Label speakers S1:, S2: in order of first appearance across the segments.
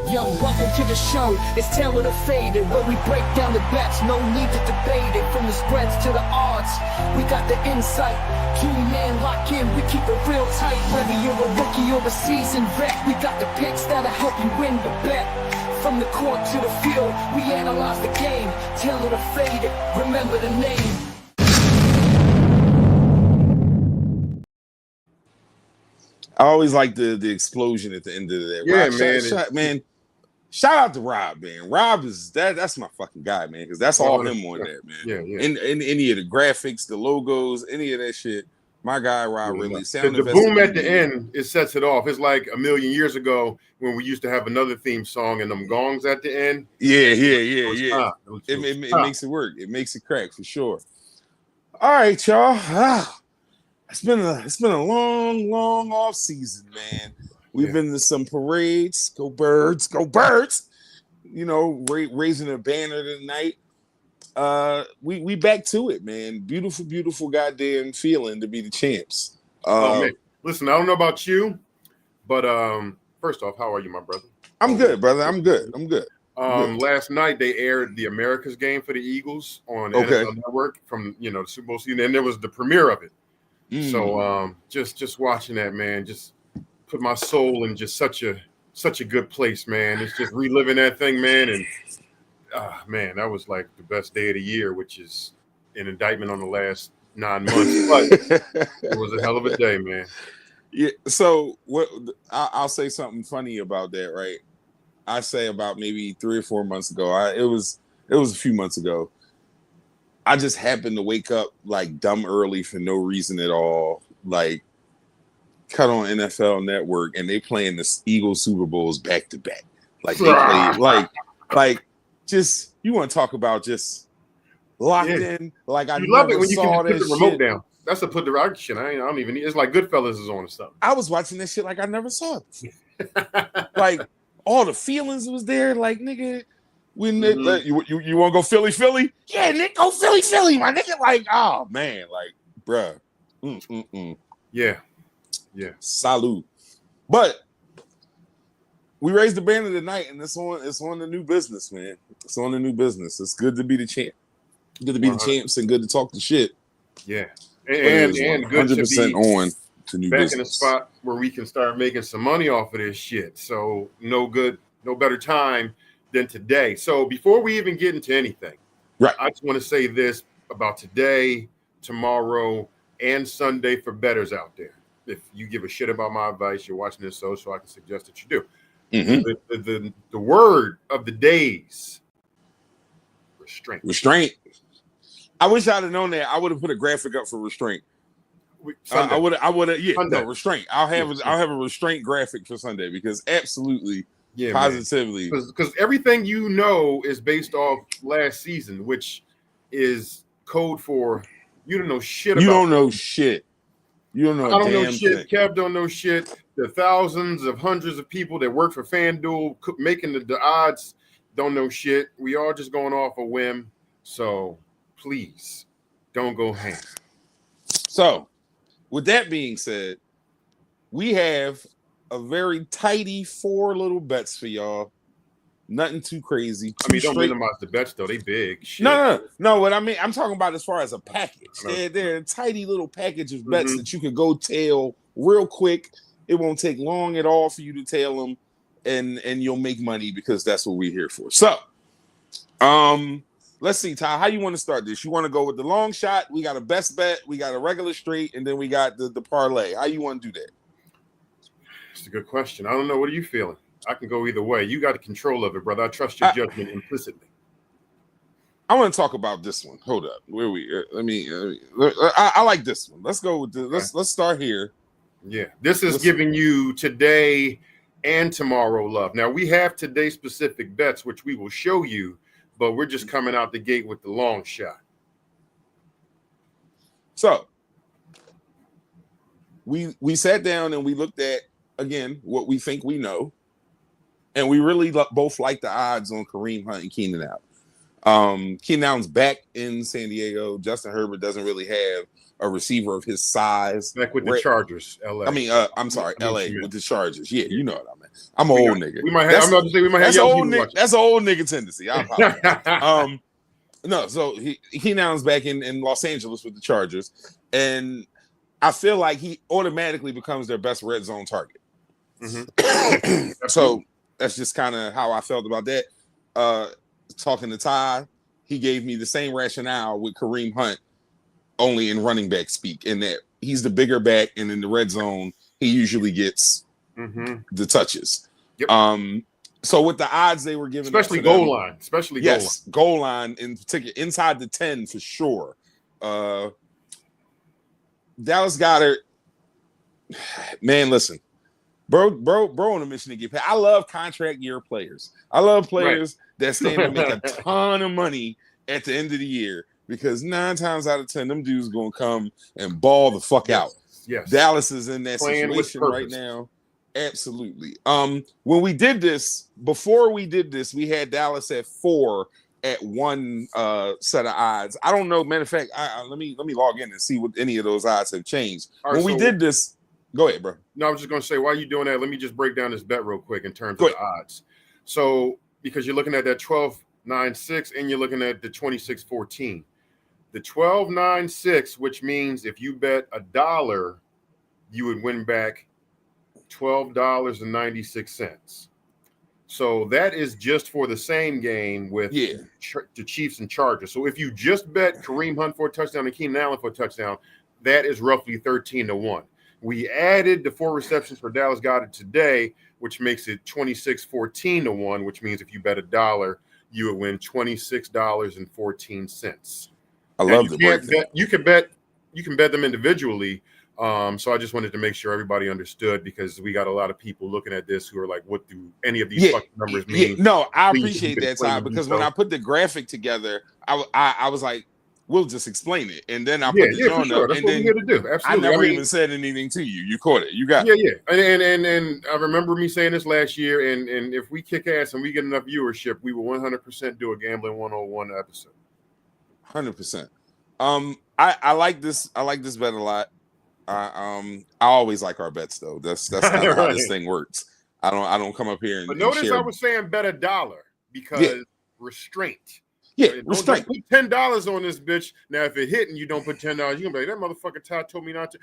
S1: Yo, welcome to the show, it's Taylor the Faded, where we break down the bets, no need to debate it. From the spreads to the odds, we got the insight. Tune in, lock in, we keep it real tight. Whether you're a rookie or a seasoned vet, we got the picks that'll help you win the bet. From the court to the field, we analyze the game. Taylor the Faded, remember the name.
S2: I always like the explosion at the end of that.
S3: Yeah,
S2: Rob, man. Shout out to Rob, man. Rob is that's my fucking guy, man, because that's all him on that, man.
S3: Yeah, yeah.
S2: In any of the graphics, the logos, any of that shit. My guy Rob really sound
S3: the boom at the end, it sets it off. It's like a million years ago when we used to have another theme song and them gongs at the end.
S2: Yeah. It makes it work. It makes it crack for sure. All right, y'all. It's been a long off season, man. We've been to some parades. Go Birds, go Birds! You know, raising a banner tonight. We back to it, man. Beautiful goddamn feeling to be the champs.
S3: Man. Listen, I don't know about you, but first off, how are you, my brother?
S2: I'm good, brother. I'm good.
S3: Last night they aired the America's game for the Eagles on NFL Network from the Super Bowl season, and there was the premiere of it. So just watching that, man, just put my soul in just such a good place, man. It's just reliving that thing, man, and man, that was like the best day of the year, which is an indictment on the last 9 months. But it was a hell of a day, man.
S2: Yeah. So I'll say something funny about that, right? I say about maybe 3 or 4 months ago. It was a few months ago. I just happened to wake up like dumb early for no reason at all. Like, cut on NFL Network and they playing the Eagles Super Bowls back to back. Like they played like just you want to talk about just locked in. Like I
S3: love it when you
S2: saw
S3: can just put the remote
S2: shit
S3: down. That's a put the right shit. I don't even need. It's like Goodfellas is on or something.
S2: I was watching this shit like I never saw it before. Like all the feelings was there. Like nigga. When you want to go Philly? Yeah, Nick, go Philly, my nigga. Like, oh man, like, bruh.
S3: Yeah.
S2: Salute. But we raised the banner tonight, and it's on the new business, man. It's on the new business. It's good to be the champ. Good to be the champs and good to talk the shit.
S3: Yeah. And good to be
S2: on to new
S3: back
S2: business.
S3: in a spot where we can start making some money off of this shit. So no better time than today. So before we even get into anything,
S2: right,
S3: I just want to say this about today, tomorrow, and Sunday for bettors out there. If you give a shit about my advice, you're watching this so I can suggest that you do. The word of the days, restraint.
S2: I wish I'd have known that. I would have put a graphic up for restraint. I would have. Yeah, Sunday. No, restraint. I'll have a restraint graphic for Sunday because absolutely. Yeah, positively,
S3: because everything is based off last season, which is code for you don't know shit.
S2: You don't know shit. You don't know. I don't know
S3: shit. Kev don't know shit. The thousands of hundreds of people that work for FanDuel making the odds don't know shit. We all just going off a whim. So please don't go ham.
S2: So, with that being said, we have a very tidy 4 little bets for y'all. Nothing too crazy.
S3: Don't minimize the bets though. They big. Shit.
S2: No. What I mean, I'm talking about as far as a package. They're a tidy little package of bets that you can go tail real quick. It won't take long at all for you to tail them, and you'll make money because that's what we're here for. So, let's see, Ty. How you want to start this? You want to go with the long shot? We got a best bet. We got a regular straight, and then we got the parlay. How you want to do that?
S3: It's a good question. I don't know. What are you feeling? I can go either way. You got the control of it, brother. I trust your judgment implicitly.
S2: I want to talk about this one. Hold up. Where we? I like this one. Let's go with this. Let's start here.
S3: Yeah, this is giving you today and tomorrow love. Now we have today specific bets, which we will show you, but we're just coming out the gate with the long shot.
S2: So we sat down and we looked at again what we think we know, and we really both like the odds on Kareem Hunt and Keenan Allen. Keenan Allen's back in San Diego. Justin Herbert doesn't really have a receiver of his size.
S3: Back with the Chargers, LA.
S2: I'm sorry, LA with the Chargers. Yeah, you know what I mean. I'm an old nigga.
S3: We might have. I'm about to say we might have young people watching.
S2: That's an old nigga tendency. I apologize. No, so he now is back in Los Angeles with the Chargers, and I feel like he automatically becomes their best red zone target.
S3: Mm-hmm.
S2: So that's just kind of how I felt about that. Talking to Ty, he gave me the same rationale with Kareem Hunt, only in running back speak, in that he's the bigger back, and in the red zone, he usually gets the touches.
S3: Yep.
S2: So with the odds they were giving,
S3: especially goal line,
S2: goal line in particular, inside the 10 for sure. Dallas Goedert, man, listen, bro on a mission to get paid. I love contract year players. I love players that stand to make a ton of money at the end of the year, because 9 times out of 10, them dudes gonna come and ball the fuck out.
S3: Yes,
S2: Dallas is in that situation right now. Absolutely. When we did this, before we did this, we had Dallas at 4 at one set of odds. I don't know. Matter of fact, let me log in and see what any of those odds have changed. Right, when we did this, go ahead, bro.
S3: No, I was just gonna say, while you're doing that, let me just break down this bet real quick in terms of the odds. So because you're looking at that 12.96 and you're looking at the 26.14. The 12.96, which means if you bet $1, you would win back $12.96. So that is just for the same game with the Chiefs and Chargers. So if you just bet Kareem Hunt for a touchdown and Keenan Allen for a touchdown, that is roughly 13-1. We added the 4 receptions for Dallas Goedert today, which makes it 26-14-1, which means if you bet $1, you would win $26.14.
S2: I love the
S3: breakdown. You can bet them individually. So I just wanted to make sure everybody understood, because we got a lot of people looking at this who are like, what do any of these fucking numbers mean?
S2: No, I appreciate that, Ty, because when I put the graphic together, I was like, we'll just explain it. And then I put the John up.
S3: That's what we're here to do. Absolutely.
S2: I never even said anything to you. You caught it. You got
S3: it. Yeah. And I remember me saying this last year, and if we kick ass and we get enough viewership, we will 100% do a Gambling 101 episode.
S2: 100%. I like this. I like this bet a lot. I always like our bets though. That's kind of how this thing works. I don't come up here and.
S3: But notice
S2: share.
S3: I was saying bet $1 because restraint.
S2: Yeah, restraint.
S3: Put $10 on this bitch. Now, if it hit and you don't put $10, you're gonna be like, that motherfucker Todd told me not to.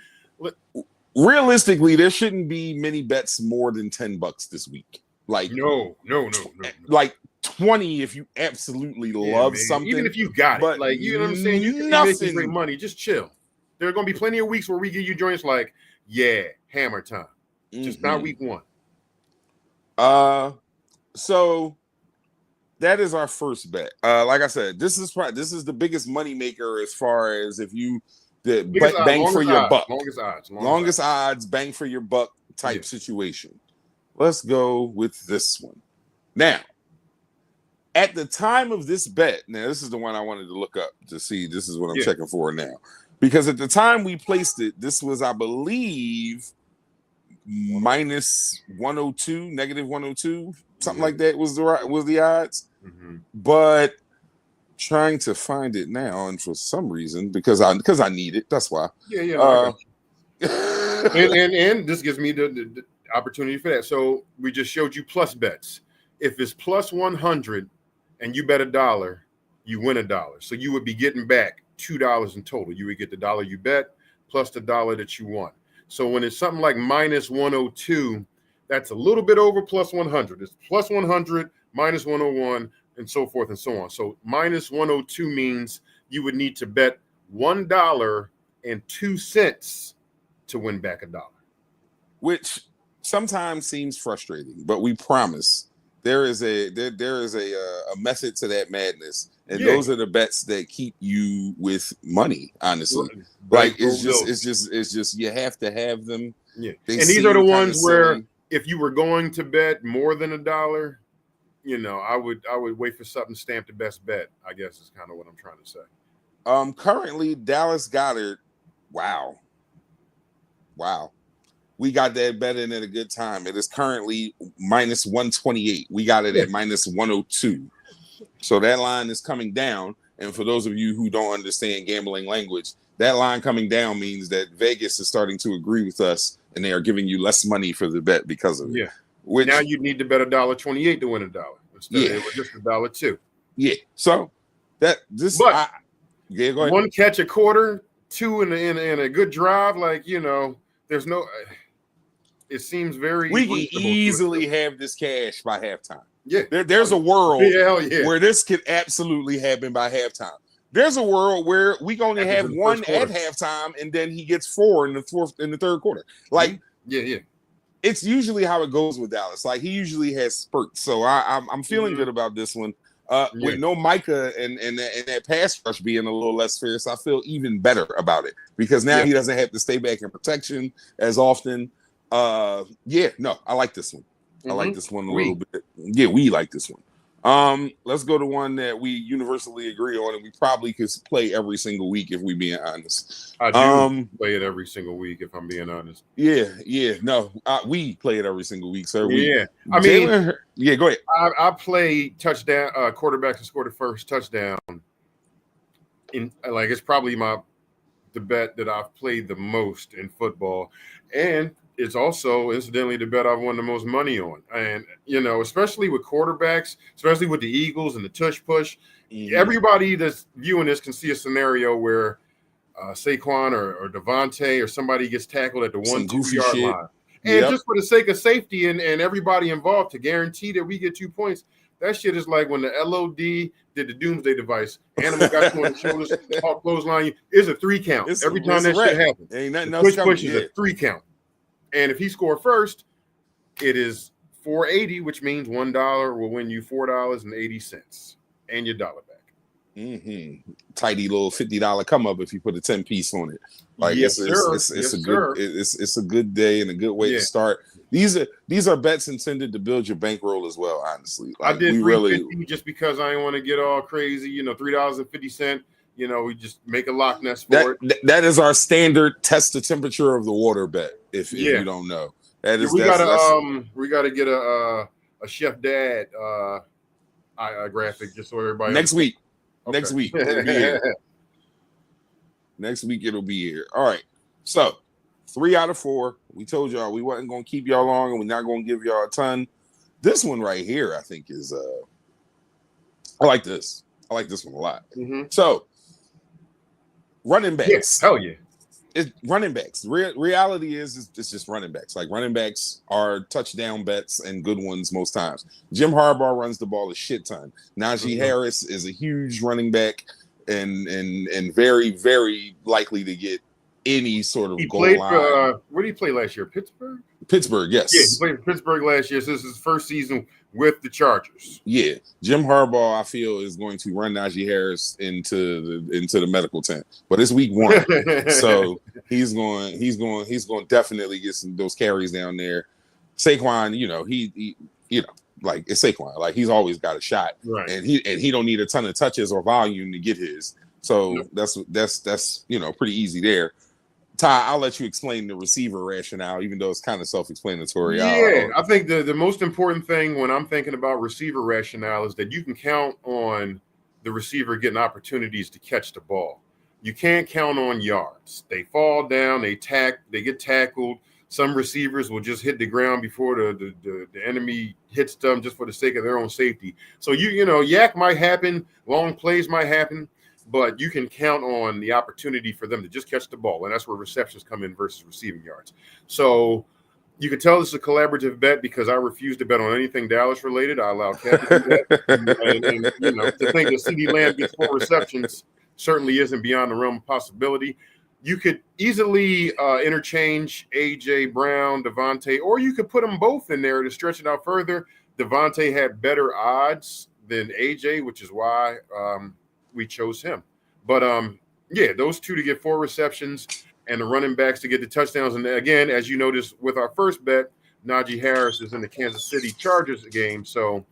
S2: Realistically, there shouldn't be many bets more than $10 this week. Like
S3: no.
S2: Like 20 if you absolutely love something.
S3: Even if you got it, like, you know what I'm saying. You make great money. Just chill. There are going to be plenty of weeks where we give you joints like, hammer time. Just not week 1.
S2: So that is our first bet. Like I said, this is the biggest money maker as far as if you bang for your buck. Longest odds, bang for your buck type situation. Let's go with this one. Now, at the time of this bet, now this is the one I wanted to look up to see. This is what I'm checking for now. Because at the time we placed it, this was, I believe, minus 102, negative 102, something like that was the odds. But trying to find it now, and for some reason, because I need it, that's why.
S3: And this gives me the opportunity for that. So we just showed you plus bets. If it's plus 100 and you bet $1, you win $1. So you would be getting back $2 in total. You would get the $1 you bet plus the $1 that you won. So when it's something like minus 102, that's a little bit over plus 100. It's plus 100, minus 101, and so forth and so on. So minus 102 means you would need to bet $1.02 to win back $1.
S2: Which sometimes seems frustrating, but we promise there is a method to that madness. And those are the bets that keep you with money, honestly. Like it's just you have to have them.
S3: Yeah. And these are the ones where if you were going to bet more than $1, I would wait for something stamped the best bet, I guess is kind of what I'm trying to say.
S2: Currently Dallas Goedert, wow. We got that bet in at a good time. It is currently minus 128. We got it at minus 102. So that line is coming down. And for those of you who don't understand gambling language, that line coming down means that Vegas is starting to agree with us and they are giving you less money for the bet because of it. Which
S3: now you need to bet $1.28 to win $1 instead of just $1.02.
S2: Yeah. So that this
S3: But
S2: go ahead.
S3: One catch a quarter, two in a good drive, like there's no. It seems very.
S2: We can easily have this cash by halftime.
S3: Yeah.
S2: There's a world
S3: yeah.
S2: where this could absolutely happen by halftime. There's a world where we can only have one at halftime, and then he gets 4 in the third quarter. Like,
S3: yeah.
S2: It's usually how it goes with Dallas. Like, he usually has spurts. So I'm feeling good about this one. With no Micah and that pass rush being a little less fierce, I feel even better about it because now he doesn't have to stay back in protection as often. I like this one. I like this one a little bit. Yeah, we like this one. Let's go to one that we universally agree on, and we probably could play every single week if we being honest.
S3: I do play it every single week if I'm being honest.
S2: No, we play it every single week, sir.
S3: I mean,
S2: go ahead.
S3: I play touchdown quarterbacks to score the first touchdown. It's probably the bet that I've played the most in football, and it's also incidentally the bet I've won the most money on. And, especially with quarterbacks, especially with the Eagles and the tush push, everybody that's viewing this can see a scenario where Saquon or Devontae or somebody gets tackled at the 1-2 yard line. And just for the sake of safety and everybody involved to guarantee that we get 2 points, that shit is like when the LOD did the doomsday device. Animal got you on the shoulders, clothesline you. It's a 3 count. Every time that shit happens.
S2: Ain't nothing else
S3: push is a 3 count. And if he scored first, it is $4.80, which means $1 will win you $4.80 and your dollar back.
S2: Tidy little $50 come up if you put a 10-piece on it. Like it's a good day and a good way to start. These are bets intended to build your bankroll as well. Honestly,
S3: like, I did $3.50 just because I didn't want to get all crazy. $3.50. We just make a Loch Ness sport.
S2: That is our standard test the temperature of the water bet. If you don't know, that is
S3: we gotta get a Chef Dad graphic just so everybody
S2: next week.
S3: Okay.
S2: Next week it'll be here. Next week it'll be here. All right. So 3 out of 4. We told y'all we wasn't gonna keep y'all long and we're not gonna give y'all a ton. This one right here, I think is I like this. I like this one a lot. So running backs.
S3: Yes, hell yeah.
S2: It's running backs. Reality is it's just running backs. Like, running backs are touchdown bets and good ones most times. Jim Harbaugh runs the ball a shit ton. Najee Harris is a huge running back and very, very likely to get any sort of goal line.
S3: Where did he play last year? Pittsburgh?
S2: Pittsburgh, yes.
S3: Yeah, he played for Pittsburgh last year. So this is his first season with the Chargers.
S2: Yeah, Jim Harbaugh, I feel, is going to run Najee Harris into the medical tent, but it's week 1, so he's going to definitely get those carries down there. Saquon, he like, it's Saquon, like, he's always got a shot,
S3: right?
S2: And he don't need a ton of touches or volume to get his. So that's pretty easy there. Ty, I'll let you explain the receiver rationale, even though it's kind of self-explanatory.
S3: Yeah, I think the most important thing when I'm thinking about receiver rationale is that you can count on the receiver getting opportunities to catch the ball. You can't count on yards. They fall down, they get tackled. Some receivers will just hit the ground before the enemy hits them just for the sake of their own safety. So yak might happen, long plays might happen, but you can count on the opportunity for them to just catch the ball, and that's where receptions come in versus receiving yards. So you can tell this is a collaborative bet because I refuse to bet on anything Dallas related. I allow Kev to do that. and to think that CeeDee Lamb gets 4 receptions certainly isn't beyond the realm of possibility. You could easily interchange A.J. Brown, Devontae, or you could put them both in there to stretch it out further. Devontae had better odds than A.J., which is why we chose him. But those two to get 4 receptions and the running backs to get the touchdowns. And again, as you noticed with our first bet, Najee Harris is in the Kansas City Chargers game. So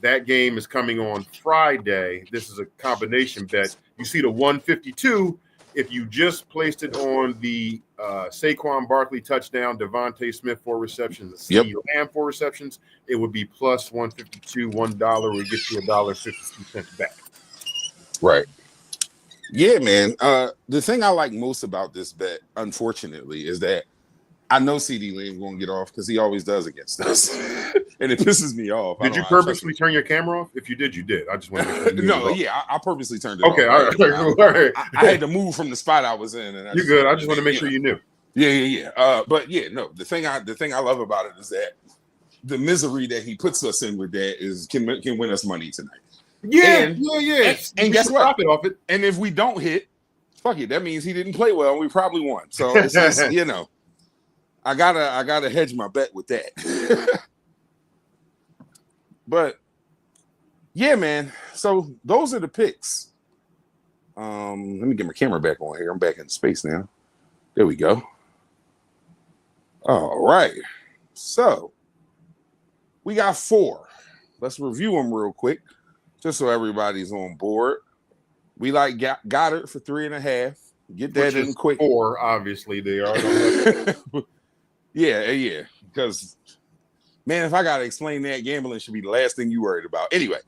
S3: that game is coming on Friday. This is a combination bet. You see the 152. If you just placed it on the Saquon Barkley touchdown, Devontae Smith 4 receptions, CeeDee Lamb 4 receptions, it would be plus 152. $1 would get you $1.52 back.
S2: Right. Yeah, man. The thing I like most about this bet, unfortunately, is that I know CeeDee Lamb going to get off because he always does against us. and it pisses me off.
S3: Did you purposely turn your camera off? If you did, you did. I just want to make sure.
S2: No, yeah, I purposely turned it
S3: okay,
S2: off.
S3: Okay, all right.
S2: I had to move from the spot I was in. And
S3: you're good. I just want to make sure you knew.
S2: Yeah. But yeah, no. The thing I love about it is that the misery that he puts us in with that is can win us money tonight.
S3: Yeah.
S2: And guess what?
S3: Profit off it.
S2: And if we don't hit, fuck it. That means he didn't play well, and we probably won. So it's just, I gotta hedge my bet with that. But yeah, man. So those are the picks. Let me get my camera back on here. I'm back in space now. There we go. All right. So we got 4. Let's review them real quick, just so everybody's on board. We like Goddard for 3.5. Get that in quick.
S3: 4, obviously they are.
S2: Yeah. Because man, if I gotta explain that, gambling should be the last thing you worried about. Anyway,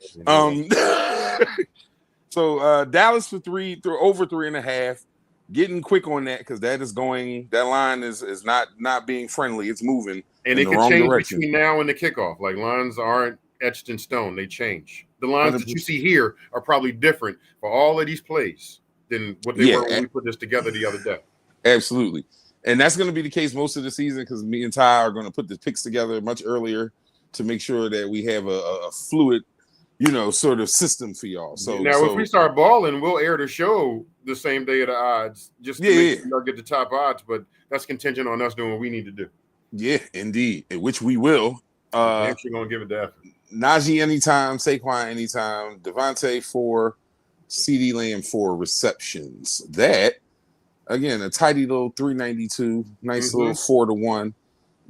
S2: so Dallas for 3 through over 3.5. Getting quick on that because that line is not being friendly. It's moving
S3: and it can change direction between now and the kickoff. Like lines aren't etched in stone; they change. The lines that you see here are probably different for all of these plays than what they were when we put this together the other day.
S2: Absolutely, and that's going to be the case most of the season because me and Ty are going to put the picks together much earlier to make sure that we have a fluid, sort of system for y'all. So
S3: now, if we start balling, we'll air the show the same day of the odds, just to make sure y'all get the top odds. But that's contingent on us doing what we need to do.
S2: Yeah, indeed, which we will.
S3: I'm actually gonna give it the effort.
S2: Najee anytime, Saquon anytime, Devontae 4, CeeDee Lamb 4 receptions. That again, a tidy little 392, nice little 4-1.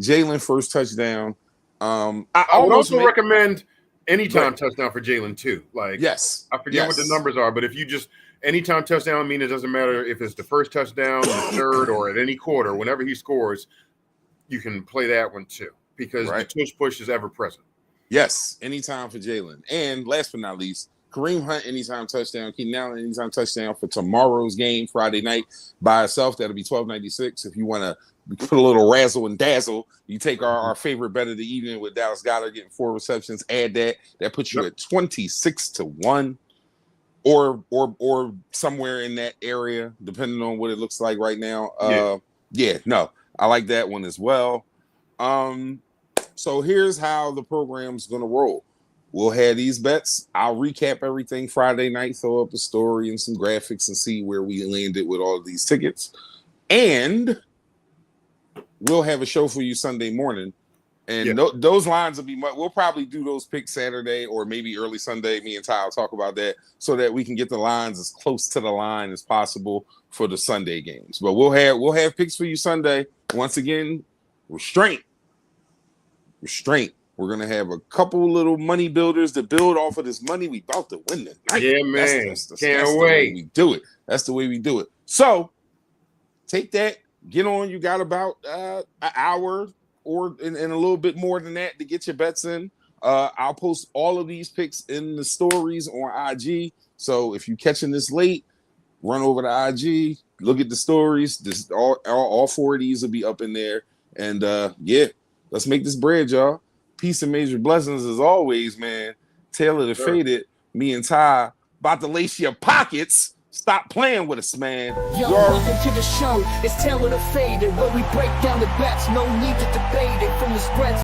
S2: Jalen first touchdown.
S3: I would also recommend anytime touchdown for Jalen too. Like
S2: yes,
S3: I forget what the numbers are, but if you just anytime touchdown, I mean it doesn't matter if it's the first touchdown, the third, or at any quarter. Whenever he scores, you can play that one too because the tush push is ever present. Yes,
S2: anytime for Jalen. And last but not least, Kareem Hunt anytime touchdown, Keenan Allen anytime touchdown for tomorrow's game, Friday night by itself. That'll be $12.96. If you want to put a little razzle and dazzle, you take our favorite bet of the evening with Dallas Goedert getting 4 receptions. Add that puts you at 26-1, or somewhere in that area, depending on what it looks like right now. I like that one as well. So here's how the program's gonna roll. We'll have these bets. I'll recap everything Friday night, throw up a story and some graphics and see where we landed with all of these tickets. And we'll have a show for you Sunday morning. And those lines will be we'll probably do those picks Saturday or maybe early Sunday. Me and Ty will talk about that so that we can get the lines as close to the line as possible for the Sunday games. But we'll have picks for you Sunday. Once again, restraint. We're gonna have a couple little money builders to build off of this money we about to win tonight.
S3: Yeah, man.
S2: That's the way we do it. That's the way we do it. So take that, get on. You got about an hour or in a little bit more than that to get your bets in. I'll post all of these picks in the stories on IG. So if you're catching this late, run over to IG, look at the stories. This all 4 of these will be up in there. And let's make this bread, y'all. Peace and major blessings as always, man. Taylor the Faded, me and Ty about to lace your pockets. Stop playing with us, man.
S1: Yo, welcome to the show. It's Taylor the Faded, where we break down the bets. No need to debate it from the spreads.